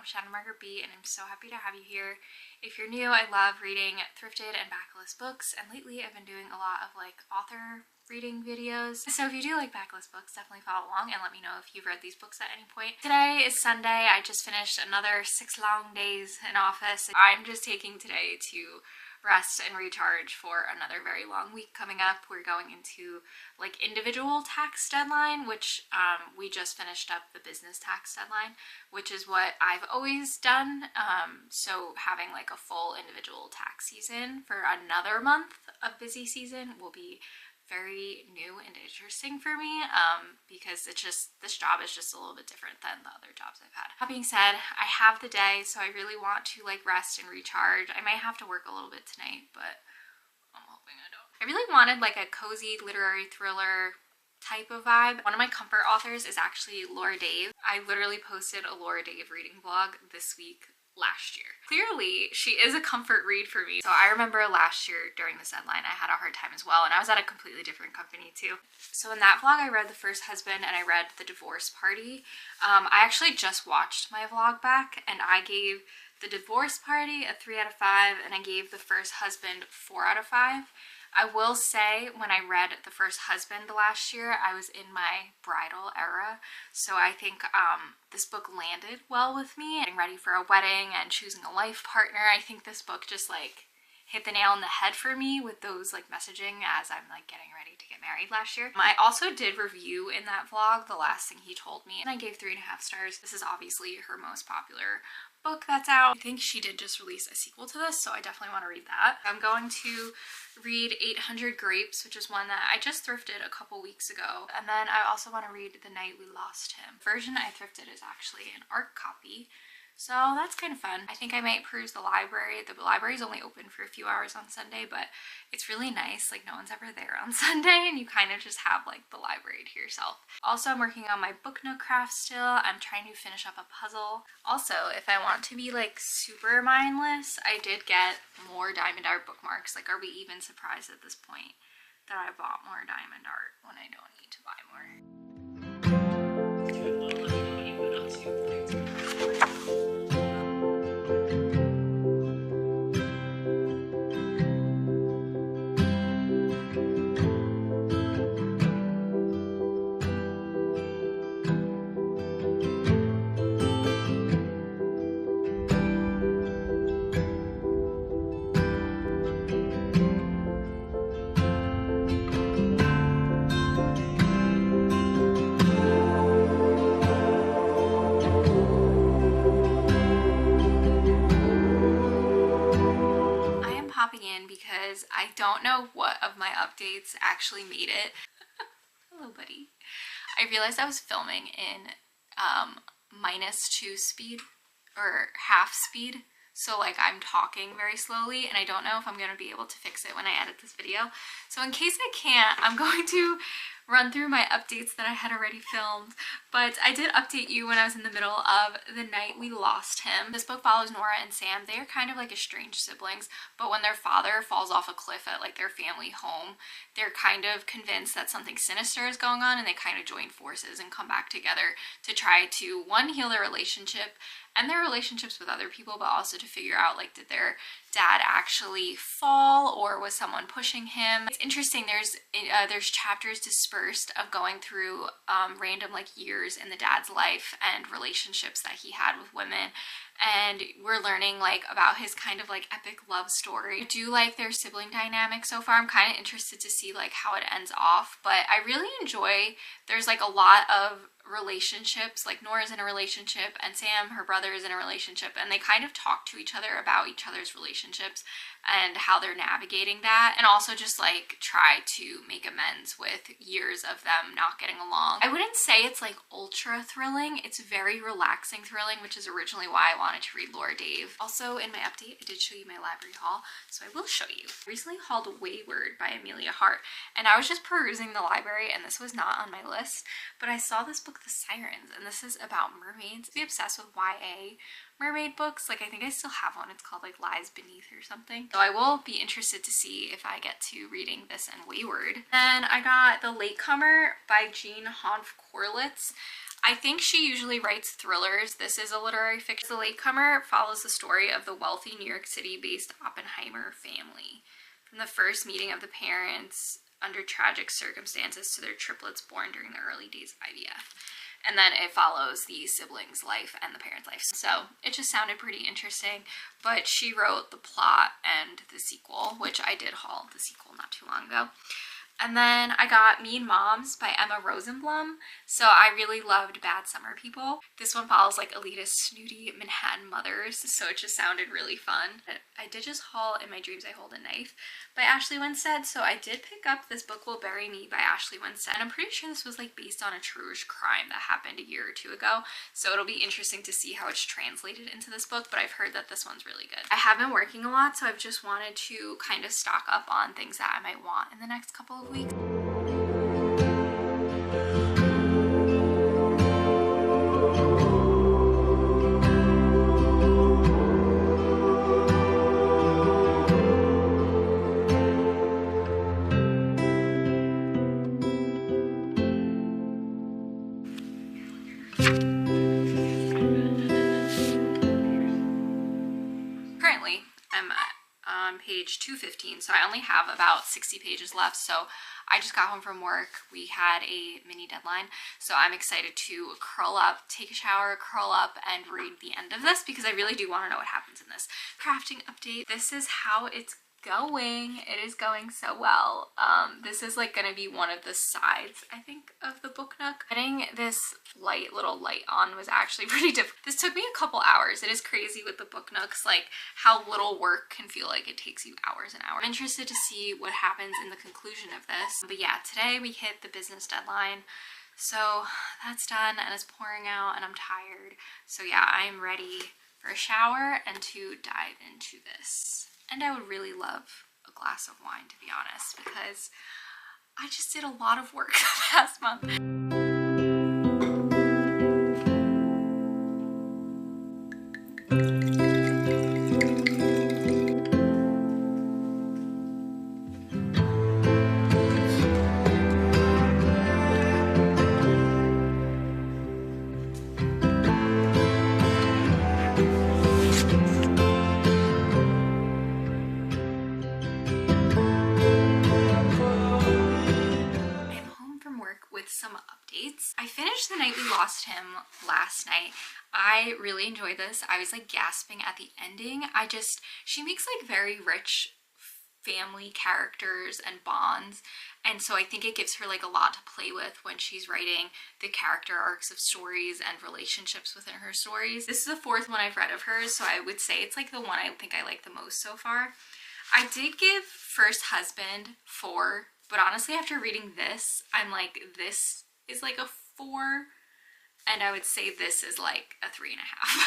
Shannon Margaret B, and I'm so happy to have you here. If you're new, I love reading thrifted and backlist books, and lately I've been doing a lot of like author reading videos. So if you do like backlist books, definitely follow along and let me know if you've read these books at any point. Today is Sunday. I just finished another 6 long days in office. I'm just taking today to rest and recharge for another very long week coming up. We're going into like individual tax deadline, which we just finished up the business tax deadline, which is what I've always done. So having like a full individual tax season for another month of busy season will be very new and interesting for me, because it's just, this job is just a little bit different than the other jobs I've had. That being said, I have the day, so I really want to like rest and recharge. I might have to work a little bit tonight, but I'm hoping I don't. I really wanted like a cozy literary thriller type of vibe. One of my comfort authors is actually Lara. I literally posted a Lara reading vlog this week last year. Clearly, she is a comfort read for me. So I remember last year during this deadline, I had a hard time as well, and I was at a completely different company too. So in that vlog, I read The First Husband and I read The Divorce Party. I actually just watched my vlog back, and I gave The Divorce Party a 3 out of 5, and I gave The First Husband 4 out of 5. I will say, when I read The First Husband last year, I was in my bridal era, so I think this book landed well with me. Getting ready for a wedding and choosing a life partner, I think this book just like hit the nail on the head for me with those like messaging as I'm like getting ready to get married last year. I also did review in that vlog The Last Thing He Told Me, and I gave 3.5 stars. This is obviously her most popular book that's out. I think she did just release a sequel to this, so I definitely want to read that. I'm going to read 800 Grapes, which is one that I just thrifted a couple weeks ago. And then I also want to read The Night We Lost Him. The version I thrifted is actually an art copy, so that's kind of fun. I think I might peruse the library. The library is only open for a few hours on Sunday, but it's really nice. Like, no one's ever there on Sunday, and you kind of just have like the library to yourself. Also, I'm working on my book nook craft still. I'm trying to finish up a puzzle. Also, if I want to be like super mindless, I did get more diamond art bookmarks. Like, are we even surprised at this point that I bought more diamond art when I don't need to buy more? In because I don't know what of my updates actually made it. Hello, buddy. I realized I was filming in -2 speed or half speed, so like I'm talking very slowly, and I don't know if I'm going to be able to fix it when I edit this video. So in case I can't, I'm going to run through my updates that I had already filmed. But I did update you when I was in the middle of The Night We Lost Him. This book follows Nora and Sam. They are kind of like estranged siblings, but when their father falls off a cliff at like their family home, they're kind of convinced that something sinister is going on, and they kind of join forces and come back together to try to, one, heal their relationship and their relationships with other people, but also to figure out like, did their dad actually fall, or was someone pushing him? It's interesting, there's chapters dispersed of going through random like years in the dad's life and relationships that he had with women, and we're learning like about his kind of like epic love story. I do like their sibling dynamic so far. I'm kind of interested to see like how it ends off, but I really enjoy, there's like a lot of relationships, like Nora's in a relationship and Sam, her brother, is in a relationship, and they kind of talk to each other about each other's relationships and how they're navigating that, and also just like try to make amends with years of them not getting along. I wouldn't say it's like ultra thrilling, it's very relaxing thrilling, which is originally why I wanted to read Lara. Also, in my update, I did show you my library haul, so I will show you. I recently hauled Wayward by Amelia Hart, and I was just perusing the library, and this was not on my list, but I saw this book, The Sirens, and this is about mermaids. Be obsessed with YA mermaid books. Like, I think I still have one. It's called like Lies Beneath or something. So I will be interested to see if I get to reading this and Wayward. Then I got The Latecomer by Jean Hanf Corlitz. I think she usually writes thrillers. This is a literary fiction. The Latecomer follows the story of the wealthy New York City-based Oppenheimer family. From the first meeting of the parents under tragic circumstances to their triplets born during the early days of IVF. And then it follows the siblings' life and the parents' life. So it just sounded pretty interesting. But she wrote the plot and the sequel, which I did haul the sequel not too long ago. And then I got Mean Moms by Emma Rosenblum. So I really loved Bad Summer People. This one follows like elitist, snooty Manhattan mothers, so it just sounded really fun. I did just haul In My Dreams I Hold a Knife by Ashley Winstead. So I did pick up This Book Will Bury Me by Ashley Winstead. And I'm pretty sure this was like based on a true-ish crime that happened a year or two ago. So it'll be interesting to see how it's translated into this book, but I've heard that this one's really good. I have been working a lot, so I've just wanted to kind of stock up on things that I might want in the next couple of weeks. Currently, I'm on page 215, so I only have about 60 pages left. So I just got home from work. We had a mini deadline, so I'm excited to curl up, take a shower, curl up, and read the end of this because I really do want to know what happens in this. Crafting update. This is how it's going. It is going so well. This is like gonna be one of the sides, I think, of the book nook. Getting this little light on was actually pretty difficult. This took me a couple hours. It is crazy with the book nooks, like how little work can feel like it takes you hours and hours. I'm interested to see what happens in the conclusion of this. But yeah, today we hit the business deadline. So that's done and it's pouring out and I'm tired. So yeah, I'm ready for a shower and to dive into this. And I would really love a glass of wine, to be honest, because I just did a lot of work the past month. Some updates. I finished The Night We Lost Him last night. I really enjoyed this. I was like gasping at the ending. She makes like very rich family characters and bonds, and so I think it gives her like a lot to play with when she's writing the character arcs of stories and relationships within her stories. This is the fourth one I've read of hers, so I would say it's like the one I think I like the most so far. I did give First Husband 4, but honestly after reading this, I'm like, this is like a 4, and I would say this is like a 3.5.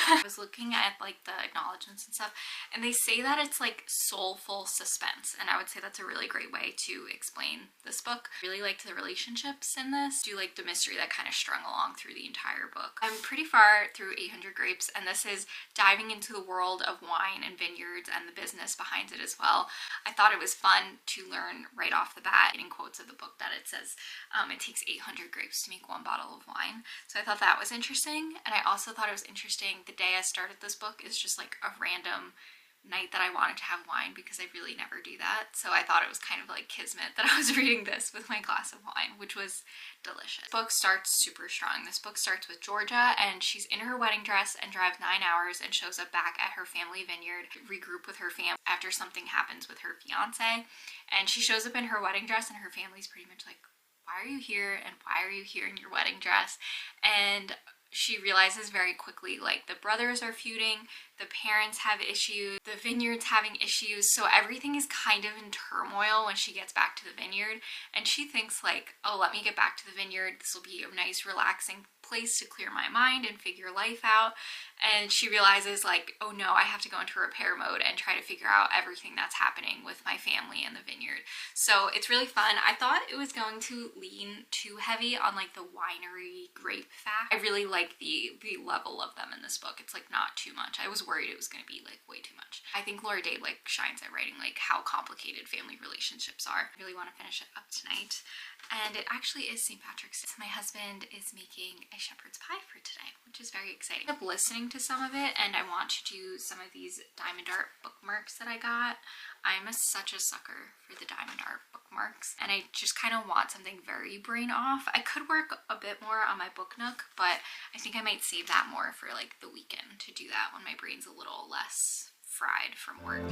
I was looking at like the acknowledgements and stuff, and they say that it's like soulful suspense, and I would say that's a really great way to explain this book. I really liked the relationships in this. I do like the mystery that kind of strung along through the entire book. I'm pretty far through 800 Grapes, and this is diving into the world of wine and vineyards and the business behind it as well. I thought it was fun to learn right off the bat, in quotes of the book, that it says it takes 800 grapes to make 1 bottle of wine. So I thought that was interesting, and I also thought it was interesting the day I started this book is just like a random night that I wanted to have wine, because I really never do that. So I thought it was kind of like kismet that I was reading this with my glass of wine, which was delicious. The book starts super strong. This book starts with Georgia, and she's in her wedding dress and drives 9 hours and shows up back at her family vineyard, regroup with her family after something happens with her fiance. And she shows up in her wedding dress, and her family's pretty much like, why are you here, and why are you here in your wedding dress? And she realizes very quickly, like, the brothers are feuding, the parents have issues, the vineyard's having issues, so everything is kind of in turmoil when she gets back to the vineyard. And she thinks like, oh, let me get back to the vineyard, this will be a nice relaxing place to clear my mind and figure life out. And she realizes like, oh no, I have to go into repair mode and try to figure out everything that's happening with my family and the vineyard. So it's really fun. I thought it was going to lean too heavy on like the winery grape fact. I really like the level of them in this book. It's like not too much. I was worried it was going to be like way too much. I think Laura Day like shines at writing like how complicated family relationships are. I really want to finish it up tonight. And it actually is St. Patrick's Day. My husband is making a shepherd's pie for today, which is very exciting. I ended up listening to some of it, and I want to do some of these diamond art bookmarks that I got. I'm such a sucker for the diamond art bookmarks, and I just kind of want something very brain off. I could work a bit more on my book nook, but I think I might save that more for like the weekend to do that when my brain's a little less fried from work.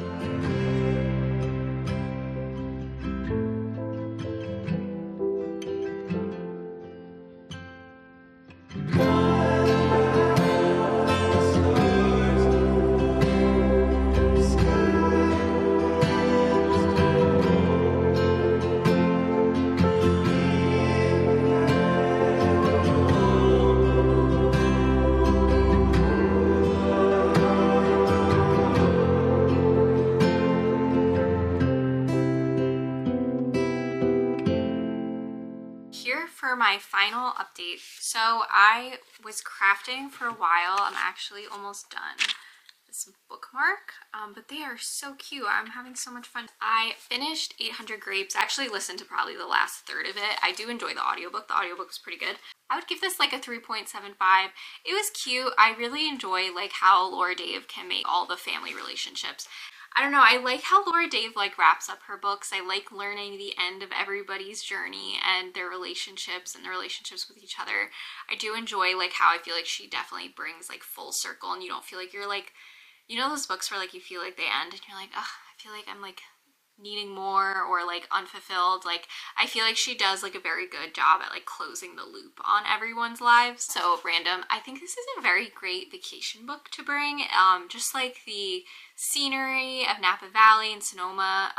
For my final update, so I was crafting for a while. I'm actually almost done this bookmark, but they are so cute. I'm having so much fun. I finished 800 Grapes. I actually listened to probably the last third of it. I do enjoy the audiobook. The audiobook was pretty good. I would give this like a 3.75. It was cute. I really enjoy like how Lara Dave can make all the family relationships. I don't know, I like how Lara Dave like wraps up her books. I like learning the end of everybody's journey and their relationships and their relationships with each other. I do enjoy like how I feel like she definitely brings like full circle, and you don't feel like you're like, you know those books where like you feel like they end and you're like, ugh, I feel like I'm like needing more or like unfulfilled. Like I feel like she does like a very good job at like closing the loop on everyone's lives. So random. I think this is a very great vacation book to bring. Just like the scenery of Napa Valley and Sonoma,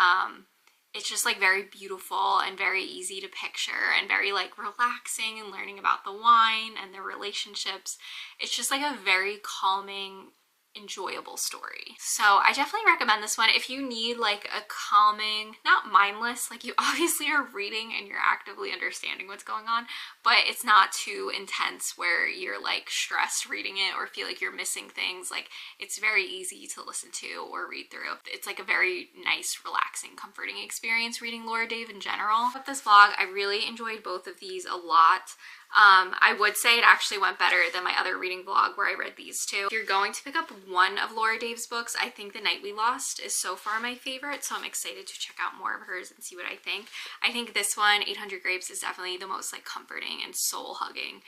it's just like very beautiful and very easy to picture and very like relaxing, and learning about the wine and their relationships. It's just like a very calming, enjoyable story. So I definitely recommend this one if you need like a calming, not mindless, like you obviously are reading and you're actively understanding what's going on, but it's not too intense where you're like stressed reading it or feel like you're missing things. Like it's very easy to listen to or read through. It's like a very nice, relaxing, comforting experience reading Lara Dave in general. With this vlog, I really enjoyed both of these a lot. I would say it actually went better than my other reading vlog where I read these two. If you're going to pick up one of Lara Dave's books, I think The Night We Lost is so far my favorite, so I'm excited to check out more of hers and see what I think. I think this one, 800 Grapes, is definitely the most like comforting and soul-hugging,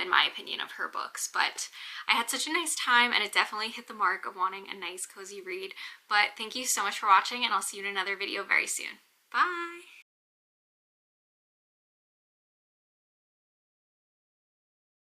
in my opinion, of her books. But I had such a nice time, and it definitely hit the mark of wanting a nice, cozy read. But thank you so much for watching, and I'll see you in another video very soon. Bye!